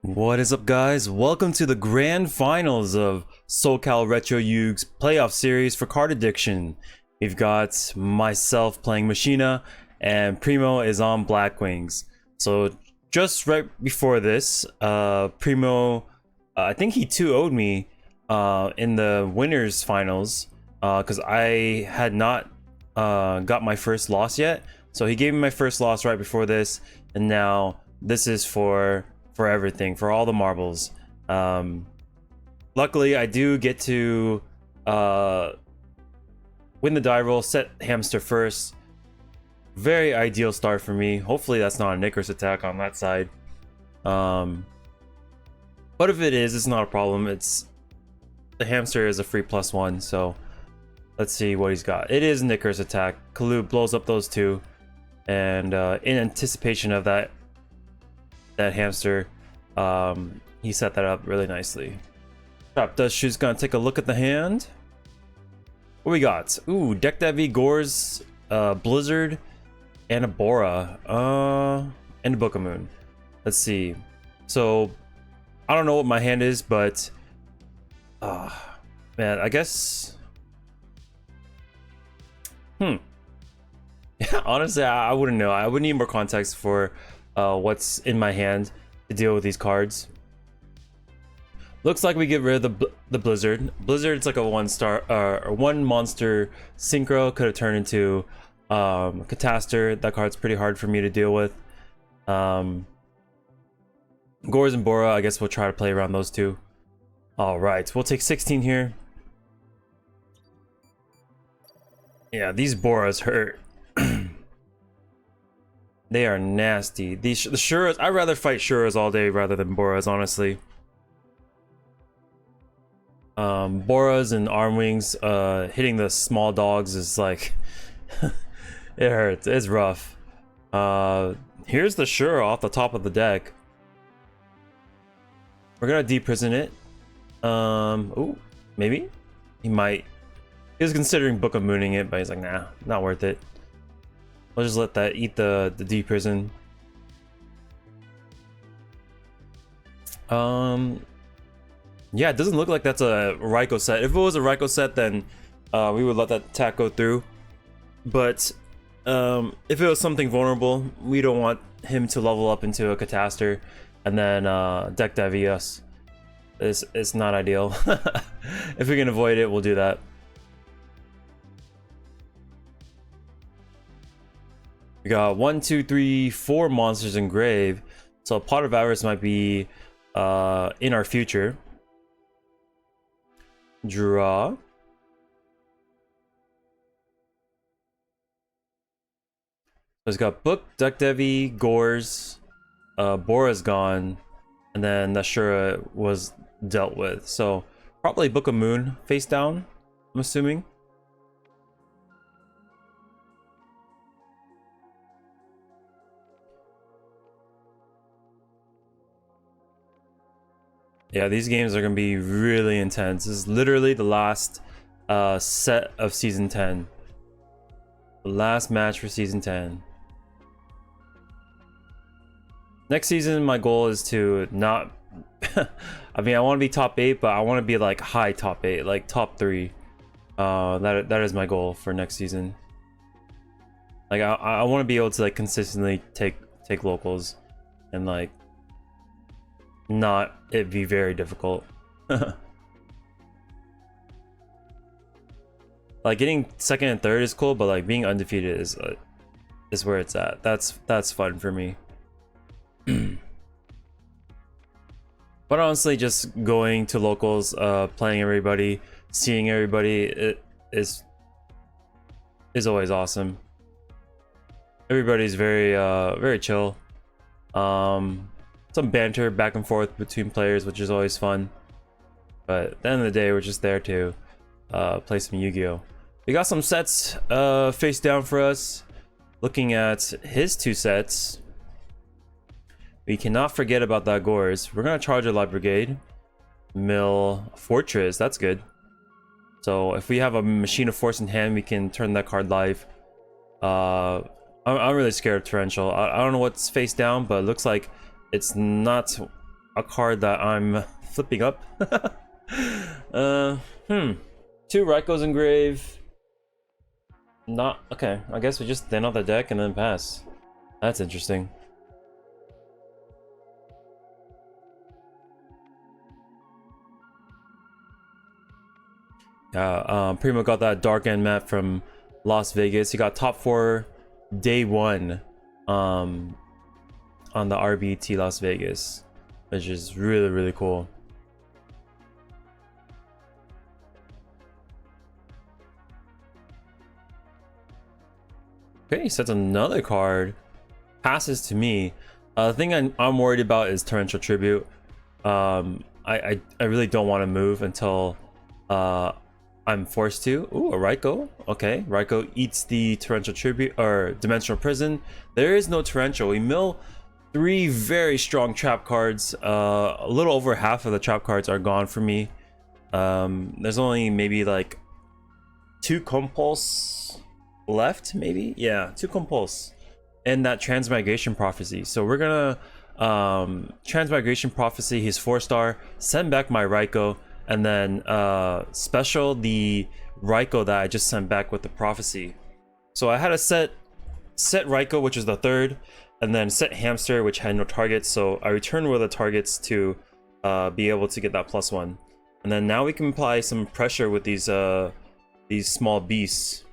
What is up, guys? Welcome to the grand finals of SoCal Retro Yugs playoff series for Card Addiction. We've got myself playing Machina and Primo is on Blackwings. So just right before this, Primo, I think he 2-0'd me in the winners finals because I had not got my first loss yet. So he gave me my first loss right before this, and now this is for everything, for all the marbles. Luckily I do get to win the die roll, set hamster first. Very ideal start for me. Hopefully that's not a Knickers attack on that side, but if it is, it's not a problem. It's the hamster is a free +1, so let's see what he's got. It is Knickers attack. Kalu blows up those two, and in anticipation of that hamster, he set that up really nicely. Top Dust Shoe's gonna take a look at the hand. What we got? Ooh, Deck that V Gores, Blizzard, and a Bora, and a Book of Moon. Let's see. So I don't know what my hand is, but man, I guess yeah, honestly, I wouldn't know. I would need more context for what's in my hand to deal with these cards. Looks like we get rid of the Blizzard. Blizzard's like a one monster synchro. Could have turned into Cataster. That card's pretty hard for me to deal with. Gores and Bora, I guess we'll try to play around those two. All right, we'll take 16 here. Yeah, these Boras hurt. They are nasty. The Shuras, I'd rather fight Shuras all day rather than Boras, honestly. Boras and Armwings hitting the small dogs is like it hurts. It's rough. Here's the Shura off the top of the deck. We're gonna deprison it. Oh, maybe he might. He was considering Book of Mooning it, but he's like, nah, not worth it. We'll just let that eat the deprison. Yeah, it doesn't look like that's a Raikou set. If it was a Raikou set, then we would let that attack go through. But if it was something vulnerable, we don't want him to level up into a Cataster and then deck Devi us. It's not ideal. If we can avoid it, we'll do that. We got 1, 2, 3, 4 monsters in grave, so Pot of Avarice might be in our future. Draw. So it's got Book, Duck Devi, Gores, Bora's gone, and then Nashura was dealt with. So probably Book of Moon face down, I'm assuming. Yeah, these games are gonna be really intense. This is literally the last set of season 10. The last match for season 10. Next season, my goal is to not I mean, I want to be top 8, but I want to be like high top 8, like top 3. That is my goal for next season. Like I want to be able to like consistently take locals and like not it be very difficult. Like getting second and third is cool, but like being undefeated is where it's at. That's fun for me. But honestly, just going to locals, playing everybody, seeing everybody, it is always awesome. Everybody's very chill. Some banter back and forth between players, which is always fun. But at the end of the day, we're just there to play some Yu-Gi-Oh! We got some sets face down for us. Looking at his 2 sets, we cannot forget about that Gores. We're gonna charge a Light Brigade, mill Fortress. That's good. So if we have a Machine of Force in hand, we can turn that card live. I'm really scared of Torrential. I don't know what's face down, but it looks like it's not a card that I'm flipping up. 2 Raikos engrave. Not okay. I guess we just thin out the deck and then pass. That's interesting. Primo got that dark end map from Las Vegas. He got top 4 day 1 on the RBT Las Vegas, which is really cool. Okay, he sets another card. Passes to me. The thing I'm worried about is Torrential Tribute. I really don't want to move until I'm forced to. Ooh, a Raiko. Okay, Raiko eats the Torrential Tribute or Dimensional Prison. There is no Torrential. We mill 3 very strong trap cards. A little over half of the trap cards are gone for me. There's only maybe like 2 Compulse left, maybe. Yeah, 2 Compulse and that Transmigration Prophecy. So we're gonna Transmigration Prophecy, he's 4-star, send back my Raiko, and then special the Raiko that I just sent back with the Prophecy. So I had a set Raiko, which is the 3rd, and then set Hamster, which had no targets, so I returned with the targets to be able to get that +1. And then now we can apply some pressure with these small beasts.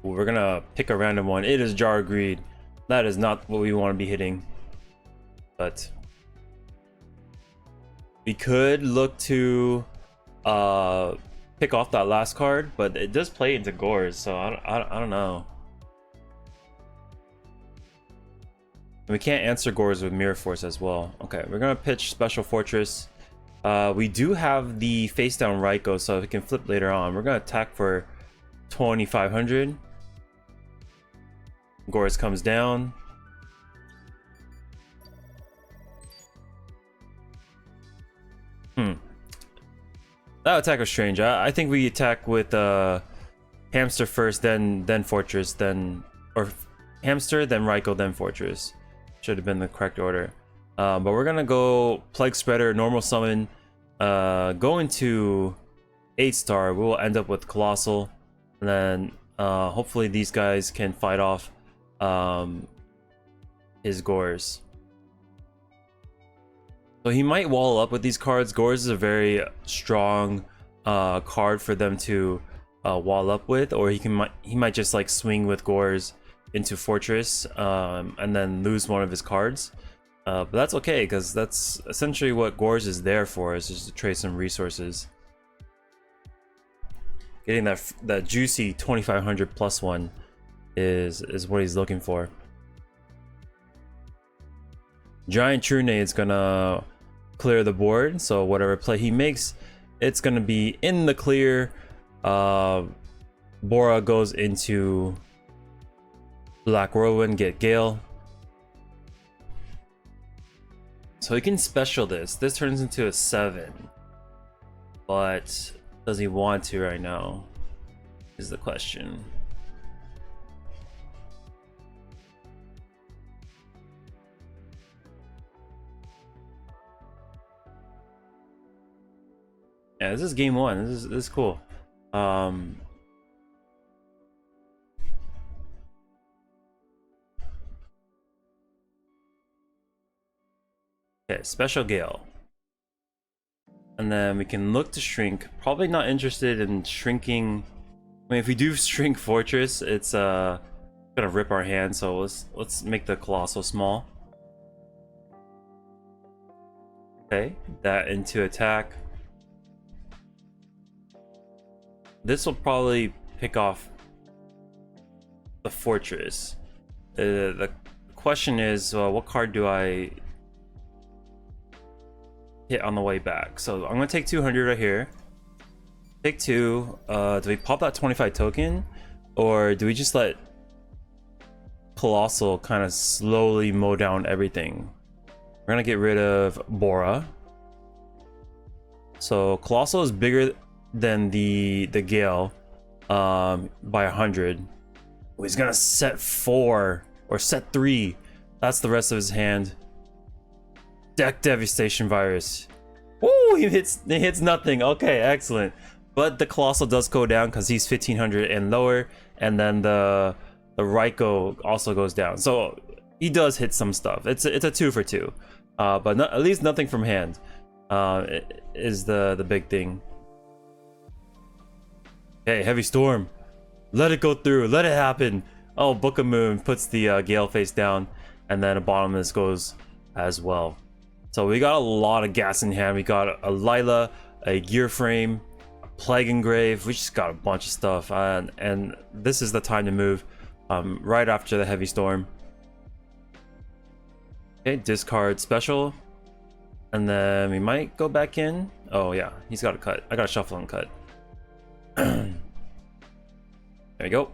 We're gonna pick a random one. It is Jar of Greed. That is not what we want to be hitting, but we could look to pick off that last card, but it does play into Gores, so I don't know. We can't answer Gores with Mirror Force as well. Okay, we're gonna pitch Special Fortress. We do have the face down Raiko, so we can flip later on. We're gonna attack for 2500. Gores comes down. That attack was strange. I think we attack with Hamster first, then Fortress, or Hamster, then Raiko, then Fortress. Should have been the correct order. But we're gonna go Plague Spreader, normal summon, go into 8-star. We'll end up with Colossal, and then hopefully these guys can fight off his Gores. So he might wall up with these cards. Gores is a very strong card for them to wall up with, or he might just like swing with Gores into Fortress and then lose one of his cards. But that's okay, because that's essentially what Gores is there for, is just to trade some resources. Getting that juicy 2500 +1 is what he's looking for. Giant True Nade's gonna clear the board, so whatever play he makes, it's gonna be in the clear. Bora goes into Black Whirlwind, get Gale. So he can special this. This turns into a 7. But does he want to right now? Is the question. Yeah, this is game 1. This is cool. Okay, special Gale. And then we can look to shrink. Probably not interested in shrinking. I mean, if we do shrink Fortress, it's gonna rip our hand, so let's make the Colossal small. Okay, that into attack. This will probably pick off the Fortress. The question is, what card do I hit on the way back? So I'm gonna take 200 right here. Take 2. Do we pop that 25 token, or do we just let Colossal kind of slowly mow down everything? We're gonna get rid of Bora. So Colossal is bigger than the Gale by 100. He's gonna set 4 or set 3. That's the rest of his hand. Deck Devastation Virus. Woo! He hits nothing. Okay, excellent. But the Colossal does go down because he's 1500 and lower, and then the Raikou also goes down. So he does hit some stuff. It's a 2 for 2, but at least nothing from hand is the big thing. Hey, Heavy Storm, let it go through. Let it happen. Oh, Book of Moon puts the Gale face down, and then a bottomless goes as well. So we got a lot of gas in hand. We got a Lila, a Gear Frame, a Plague Engrave. We just got a bunch of stuff, and this is the time to move right after the Heavy Storm. Okay, discard special, and then we might go back in. Oh yeah, he's got a cut. I got a shuffle and cut. There we go.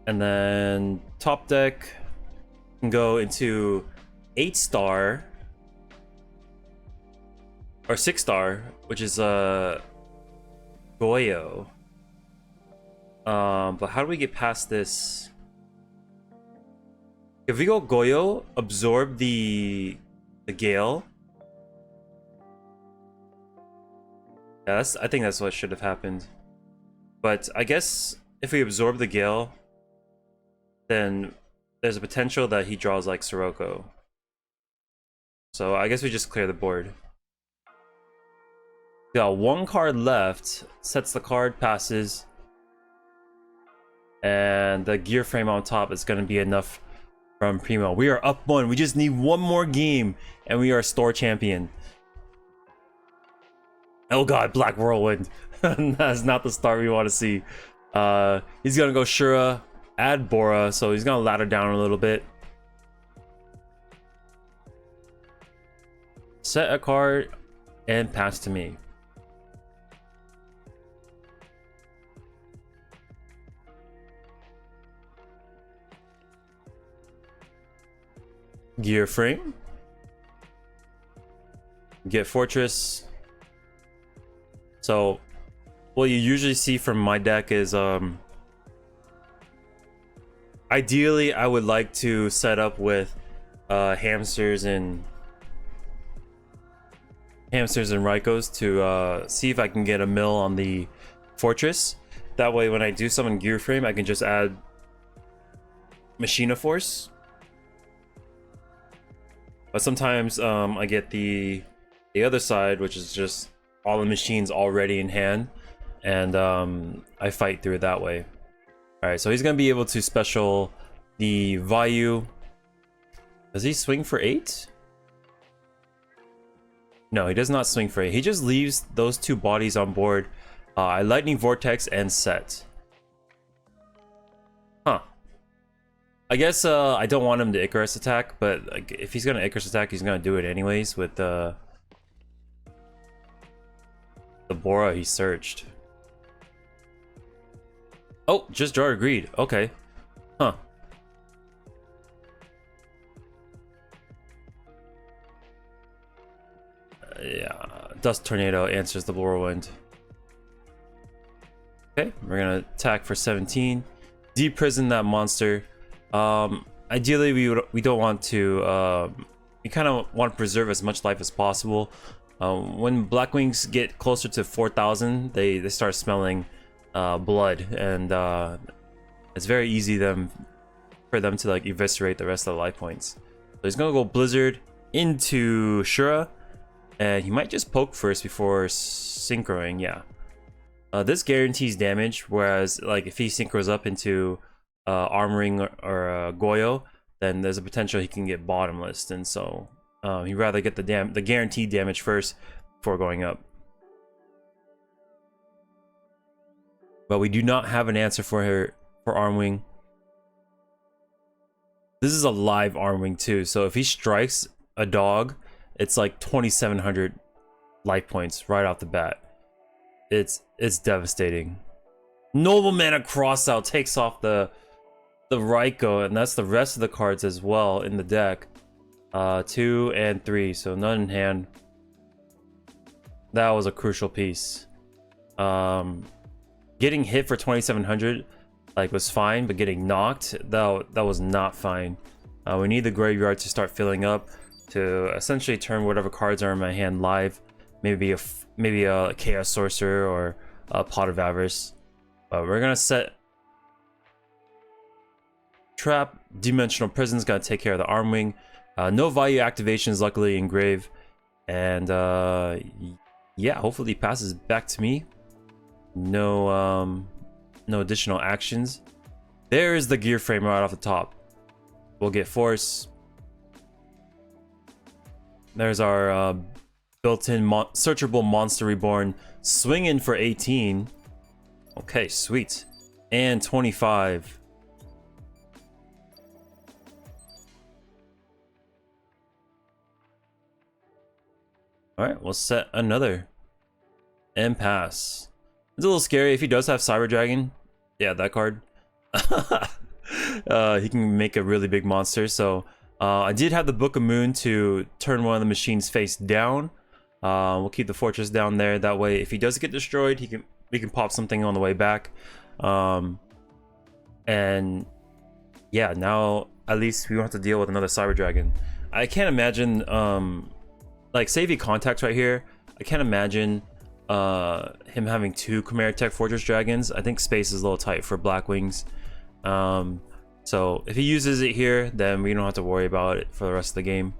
And then top deck can go into 8-star or 6-star, which is Yugioh. But how do we get past this? If we go Yugioh, absorb the Gale. Yeah, I think that's what should have happened. But I guess if we absorb the Gale, then there's a potential that he draws like Sirocco. So I guess we just clear the board. Got 1 card left. Sets the card, passes. And the Gear Frame on top is going to be enough from Primo. We are up 1. We just need 1 more game, and we are store champion. Oh god, Black Whirlwind. That's not the start we want to see. He's gonna go Shura, add Bora, so he's gonna ladder down a little bit. Set a card and pass to me. Gear Frame. Get Fortress. So what you usually see from my deck is ideally I would like to set up with hamsters and Raikous to see if I can get a mill on the Fortress. That way when I do summon Gear Frame, I can just add Machina Force. But sometimes I get the other side, which is just all the machines already in hand, and I fight through it that way. Alright, so he's gonna be able to special the Vayu. Does he swing for 8? No, he does not swing for 8. He just leaves those 2 bodies on board. I Lightning Vortex and set. Huh. I guess I don't want him to Icarus attack, but like, if he's gonna Icarus attack, he's gonna do it anyways with the Bora he searched. Oh, just draw agreed. Okay. Huh. Yeah, Dust Tornado answers the Whirlwind. Okay, we're gonna attack for 17. Deprison that monster. Ideally, we don't want to. We kind of want to preserve as much life as possible. When Blackwings get closer to 4,000, they start smelling blood, and it's very easy for them to like eviscerate the rest of the life points. So he's gonna go Blizzard into Shura, and he might just poke first before synchroing. Yeah, this guarantees damage. Whereas like if he synchros up into Armoring or Yugioh, then there's a potential he can get bottomless, and so he'd rather get the guaranteed damage first before going up. But we do not have an answer for Armwing. This is a live Armwing too, so if he strikes a dog, it's like 2,700 life points right off the bat. It's devastating. Noble Mana Crossout takes off the Raikou, and that's the rest of the cards as well in the deck. 2 and 3, so none in hand. That was a crucial piece. Getting hit for 2,700 like was fine, but getting knocked, that was not fine. We need the graveyard to start filling up to essentially turn whatever cards are in my hand live. Maybe a Chaos Sorcerer or a Pot of Avarice. But we're gonna set Trap. Dimensional Prison's gonna take care of the Arm Wing. No value activations, luckily in grave. And yeah, hopefully he passes back to me. No additional actions. There's the gear frame right off the top. We'll get force. There's our built-in searchable Monster Reborn. Swinging for 18. Okay, sweet. And 25. Alright, we'll set another. And pass. It's a little scary if he does have Cyber Dragon. Yeah, that card. He can make a really big monster. So I did have the Book of Moon to turn one of the machines face down. We'll keep the fortress down there. That way, if he does get destroyed, we can pop something on the way back. And yeah, now at least we don't have to deal with another Cyber Dragon. I can't imagine, like, say if he contacts right here, I can't imagine him having two Chimera Tech Fortress Dragons. I think space is a little tight for Blackwings. So if he uses it here, then we don't have to worry about it for the rest of the game.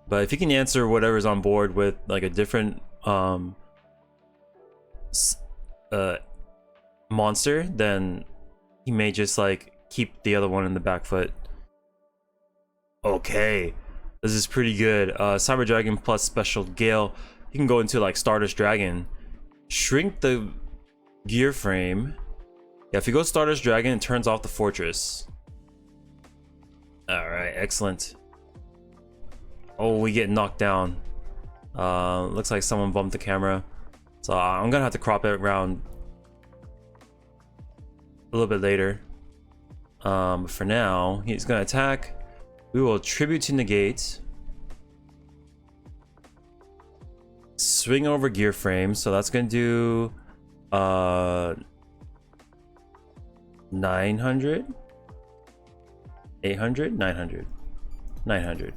But if he can answer whatever's on board with like a different monster, then he may just like keep the other one in the back foot. Okay, this is pretty good. Cyber Dragon plus Special Gale. You can go into like Stardust Dragon. Shrink the gear frame. Yeah, if you go Stardust Dragon, it turns off the fortress. Alright, excellent. Oh, we get knocked down. Looks like someone bumped the camera. So I'm gonna have to crop it around a little bit later. For now, he's gonna attack. We will Tribute to negate. Swing over gear frame. So that's gonna do 900, 800, 900, 900.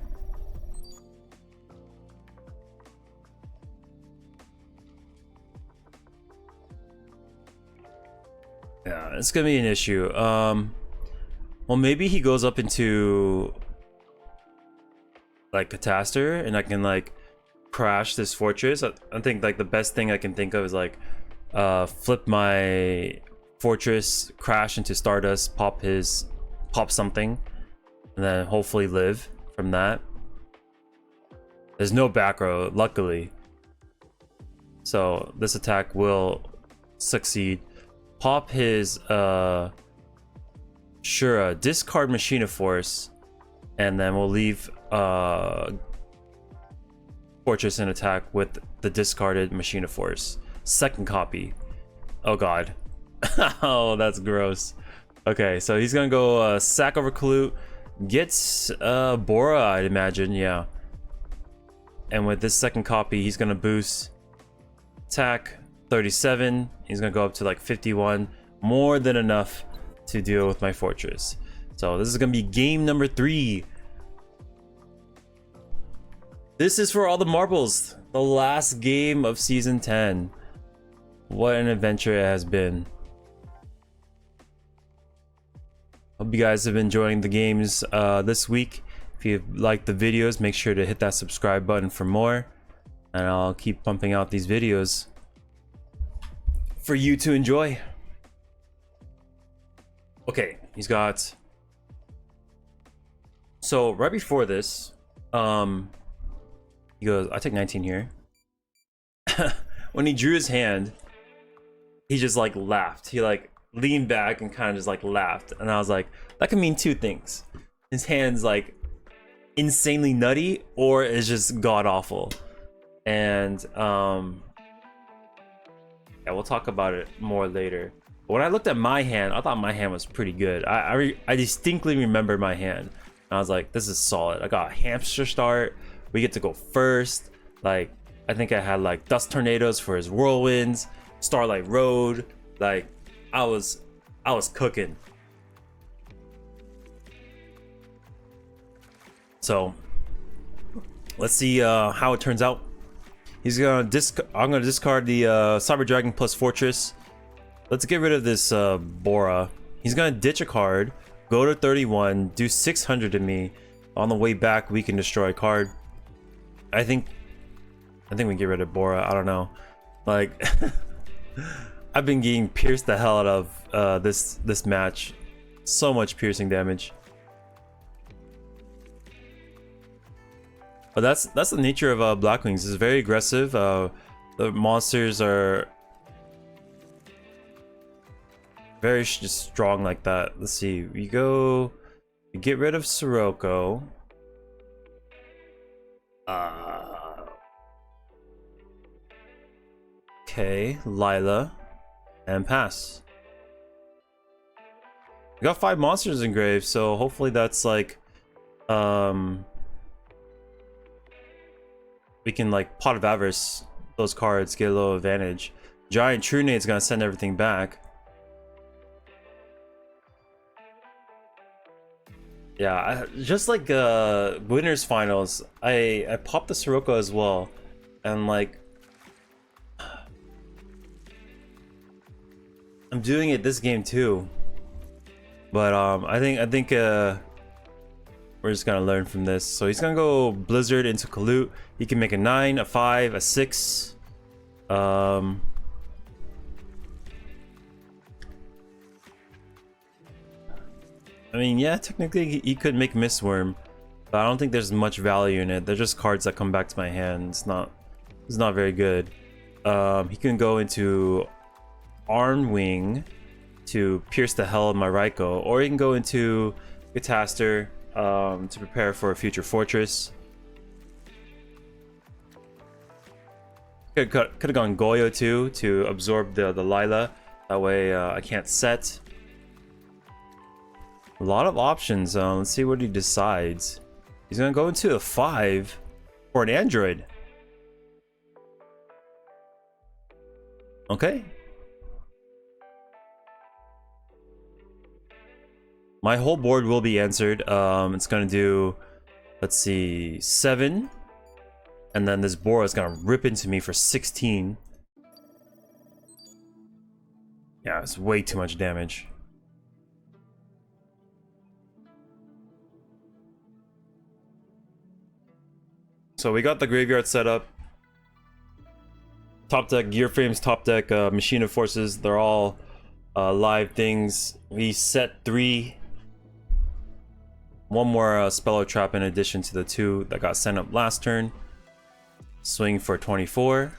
Yeah, it's gonna be an issue. Well, maybe he goes up into like Catastor, and I can like crash this fortress. I think like the best thing I can think of is like flip my fortress, crash into Stardust, pop something, and then hopefully live from that. There's no back row, luckily, so this attack will succeed. Pop his Shura, discard Machina Force, and then we'll leave Fortress in attack with the discarded Machina Force. Second copy. Oh god. Oh, that's gross. Okay, so he's gonna go sack over Kalut, gets Bora, I'd imagine, yeah. And with this second copy, he's gonna boost attack 37. He's gonna go up to like 51, more than enough to deal with my fortress. So this is gonna be game number 3. This is for all the marbles, the last game of season 10. What an adventure it has been. Hope you guys have been enjoying the games this week. If you liked the videos, make sure to hit that subscribe button for more, and I'll keep pumping out these videos for you to enjoy. Okay, he's got, so right before this, he goes, I take 19 here. When he drew his hand, he just like laughed. He like leaned back and kind of just like laughed, and I was like, that can mean two things. His hand's like insanely nutty, or it's just god awful. And yeah, we'll talk about it more later. But when I looked at my hand, I thought my hand was pretty good. I distinctly remember my hand. And I was like, this is solid. I got a hamster start. We get to go first. Like, I think I had like Dust Tornadoes for his Whirlwinds, Starlight Road. Like, I was cooking. So let's see how it turns out. I'm gonna discard the Cyber Dragon plus Fortress. Let's get rid of this Bora. He's gonna ditch a card, go to 31, do 600 to me. On the way back, we can destroy a card. I think we get rid of Bora. I don't know. Like, I've been getting pierced the hell out of this match. So much piercing damage. But that's the nature of Blackwings. It's very aggressive. The monsters are very just strong like that. Let's see. We get rid of Sirocco. Okay, Lila, and pass. We got 5 monsters engraved, so hopefully that's like we can like Pot of Avarice those cards, get a little advantage. Giant True Nade's gonna send everything back. Yeah, just like winners finals, I popped the Sirocco as well, and like I'm doing it this game too. But I think we're just gonna learn from this. So he's gonna go Blizzard into Kalut. He can make a 9, a 5, a 6. I mean, yeah, technically he could make Mistworm, but I don't think there's much value in it. They're just cards that come back to my hand. It's not very good. He can go into Armwing to pierce the hell of my Raikou, or he can go into Gataster to prepare for a future Fortress. Could have gone Goyo too to absorb the Lila. That way I can't set. A lot of options. Let's see what he decides. He's gonna go into a 5 for an Android. Okay. My whole board will be answered. It's gonna do, let's see, 7. And then this Bora is gonna rip into me for 16. Yeah, it's way too much damage. So we got the graveyard set up. Top deck Gear Frames, top deck Machina Forces. They're all live things. We set 3. One more Speller Trap in addition to the 2 that got sent up last turn. Swing for 24.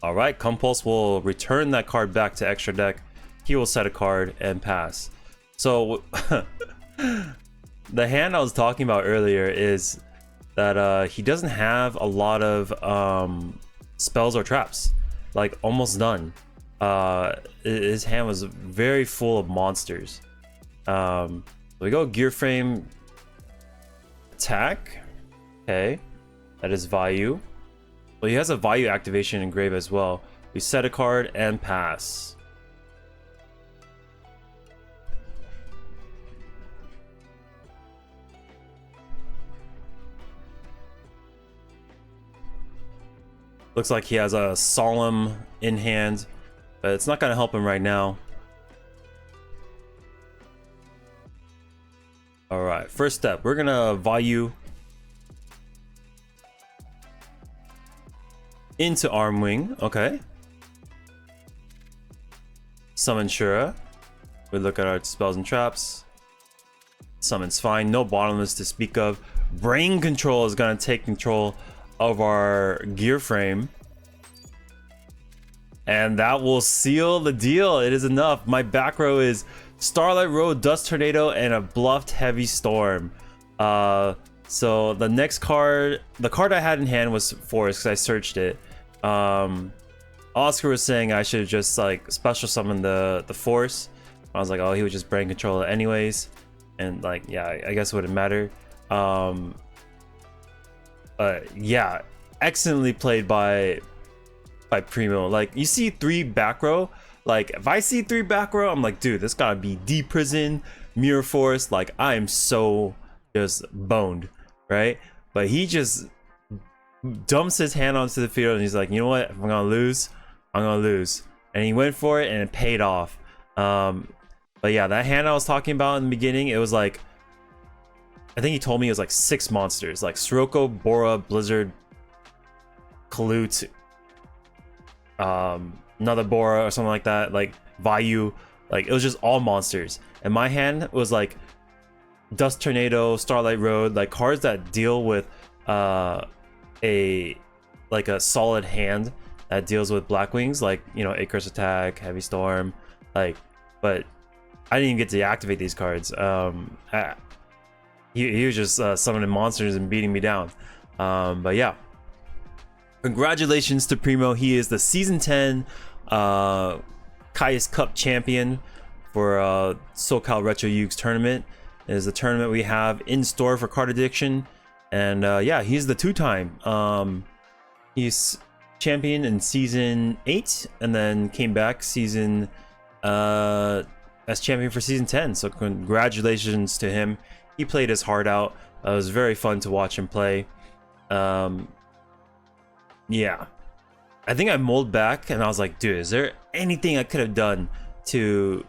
Alright, Compulse will return that card back to extra deck. He will set a card and pass. So, the hand I was talking about earlier is that he doesn't have a lot of spells or traps. Like, almost none. His hand was very full of monsters. We go Gear Frame attack. Okay. That is Vayu. Well, he has a Vayu activation engrave as well. We set a card and pass. Looks like he has a Solemn in hand, but it's not going to help him right now. Alright, first step. We're going to Vayu into Armwing. Okay. Summon Shura. We look at our spells and traps. Summon's fine. No Bottomless to speak of. Brain Control is going to take control of our Gear Frame. And that will seal the deal. It is enough. My back row is Starlight Road, Dust Tornado, and a Bluffed Heavy Storm. So the next card, the card I had in hand was Forest because I searched it. Oscar was saying I should just like special summon the Force. I was like, oh, he would just brain control it anyways, and like, yeah, I guess it wouldn't matter. Yeah, excellently played by Primo. Like, you see 3 back row, Like if I see 3 back row, I'm like, dude, this gotta be D prison, mirror force. Like I am so just boned, right? But he just dumps his hand onto the field and he's like, you know what? If I'm gonna lose, I'm gonna lose. And he went for it and it paid off. But yeah, that hand I was talking about in the beginning, it was like, I think he told me it was like 6 monsters, like Sirocco, Bora, Blizzard, Kalut, another Bora or something like that, like Vayu. Like it was just all monsters. And my hand was like Dust Tornado, Starlight Road, like cards that deal with a solid hand that deals with Blackwings, like, you know, Icarus Attack, Heavy Storm, like, but I didn't even get to activate these cards. He was just summoning monsters and beating me down. But yeah, congratulations to Primo. He is the season 10 Caius Cup champion for SoCal Retro Yugs tournament. It is the tournament we have in store for Card Addiction. And yeah, he's the 2-time. He's champion in season 8 and then came back season as champion for season 10. So congratulations to him. He played his heart out. It was very fun to watch him play. Yeah, I think I mulled back and I was like, dude, is there anything I could have done to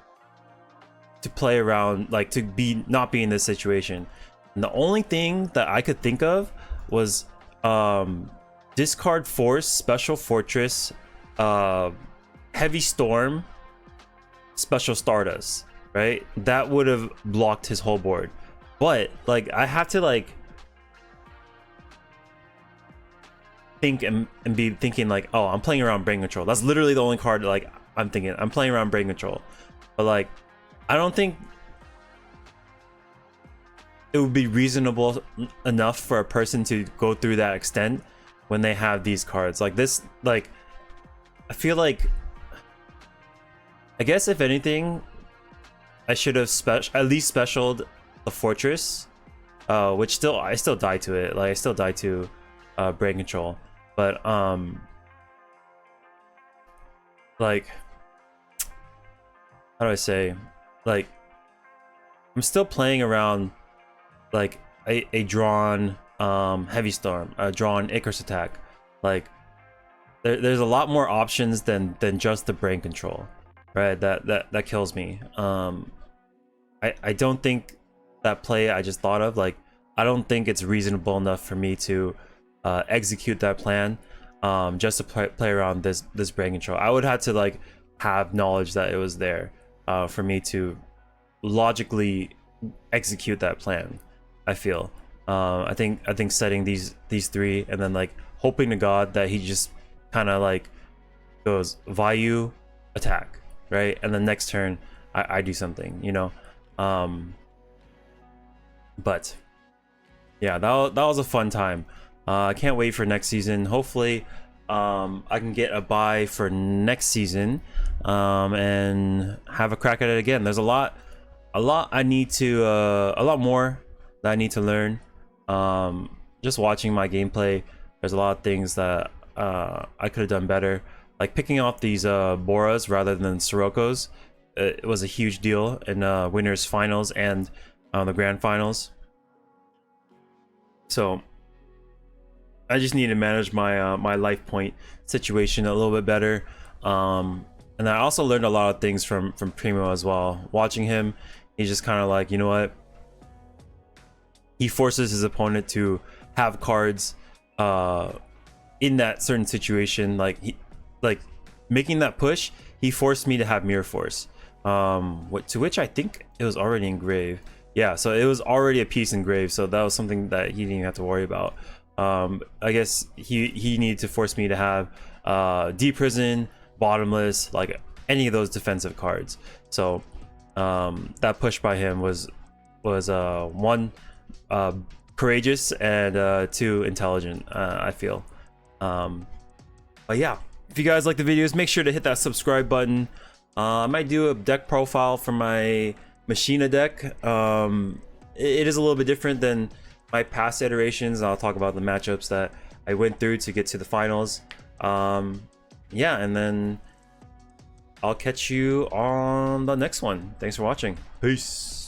play around, like to not be in this situation? And the only thing that I could think of was discard Force, Special Fortress, Heavy Storm, Special Stardust, right? That would have blocked his whole board. But like I have to like think and be thinking like, oh, I'm playing around Brain Control. That's literally the only card like I'm thinking. I'm playing around Brain Control. But like I don't think it would be reasonable enough for a person to go through that extent when they have these cards like this. Like I feel like, I guess if anything, I should have at least specialed the Fortress, which I still die to it. Like I still die to Brain Control, but like how do I say, like I'm still playing around like a drawn Heavy Storm, a drawn Icarus Attack. Like there's a lot more options than just the Brain Control, right? That kills me. I don't think that play I just thought of, like I don't think it's reasonable enough for me to execute that plan just to play around this Brain Control. I would have to like have knowledge that it was there for me to logically execute that plan. I feel I think setting these 3 and then like hoping to God that he just kind of like goes Vayu attack, right? And then next turn I do something, you know. But yeah, that was a fun time. I can't wait for next season. Hopefully I can get a buy for next season and have a crack at it again. There's a lot I need to a lot more that I need to learn. Just watching my gameplay, there's a lot of things that I could have done better, like picking off these Boras rather than Siroccos. It was a huge deal in winners finals and the grand finals. So I just need to manage my my life point situation a little bit better. And I also learned a lot of things from Primo as well. Watching him, he's just kind of like, you know what, he forces his opponent to have cards in that certain situation. Like making that push, he forced me to have Mirror Force, to which I think it was already engraved. Yeah, so it was already a piece engraved, so that was something that he didn't even have to worry about. I guess he needed to force me to have D Prison, Bottomless, like any of those defensive cards. So that push by him was 1 courageous and 2 intelligent, I feel. But yeah, if you guys like the videos, make sure to hit that subscribe button. I might do a deck profile for my Machina deck. It is a little bit different than my past iterations. I'll talk about the matchups that I went through to get to the finals. Yeah, and then I'll catch you on the next one. Thanks for watching. Peace.